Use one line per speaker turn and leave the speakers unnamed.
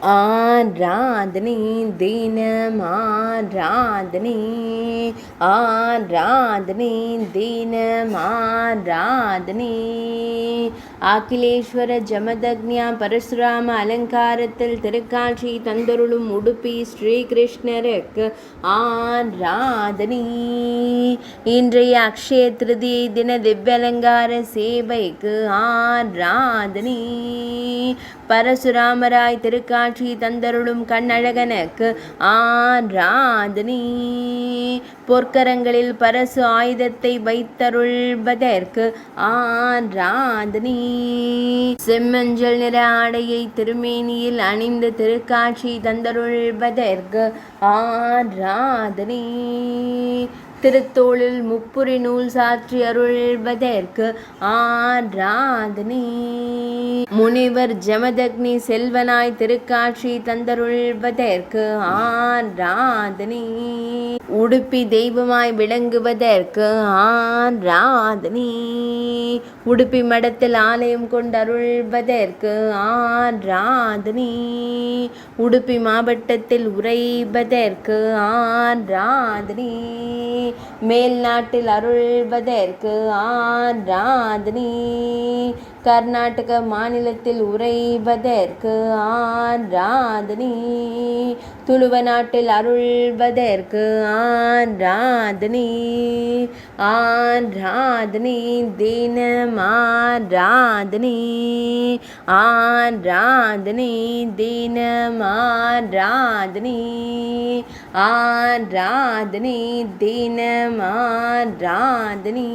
ஆராதனை தினம் ஆராதனை ஆராதனை தினம் ஆராதனை. அகிலேஸ்வர ஜமதக்ஞா பரசுராம அலங்காரத்தில் திருக்காட்சி தந்தருளும் உடுப்பி ஸ்ரீகிருஷ்ணருக்கு ஆராதனை. இன்றைய அக்ஷய திருதியை தின திவ்யலங்கார சேவைக்கு ஆராதனை. பரசுராமராய் திருக்காட்சி தந்தருளும் கண்ணழகனுக்கு ஆராதனை. பொற்கரங்களில் பரசு ஆயுதத்தை வைத்தருள்வதற்கு ஆராதனை. செம்மஞ்சள் நிற ஆடையை திருமேனியில் அணிந்து திருக்காட்சி தந்தருள்வதற்கு ஆராதனை. திருத்தோளில் முப்புரி நூல் சாற்றி அருள்வதற்கு ஆராதனை. முனிவர் ஜமதக்னி செல்வனாய் திருக்காட்சி தந்தருள்வதற்கு ஆராதனை. உடுப்பி தெய்வமாய் விளங்குவதற்கு ஆராதனை. உடுப்பி மடத்தில் ஆலயம் கொண்டருள்வதற்கு ஆராதனை. உடுப்பி மாவட்டத்தில் உறைவதற்கு ஆராதனை. மேல் நாட்டில் அருள்வதற்கு ஆராதனை. கர்நாடக மாநிலத்தில் உறைவதற்கு ஆராதனை. துளுவ நாட்டில் அருள்வதற்கு ஆராதனை. ஆராதனை தினம் ஆராதனை. ஆராதனை தினம் ஆராதனை. ஆராதனை தினம் ஆராதனை.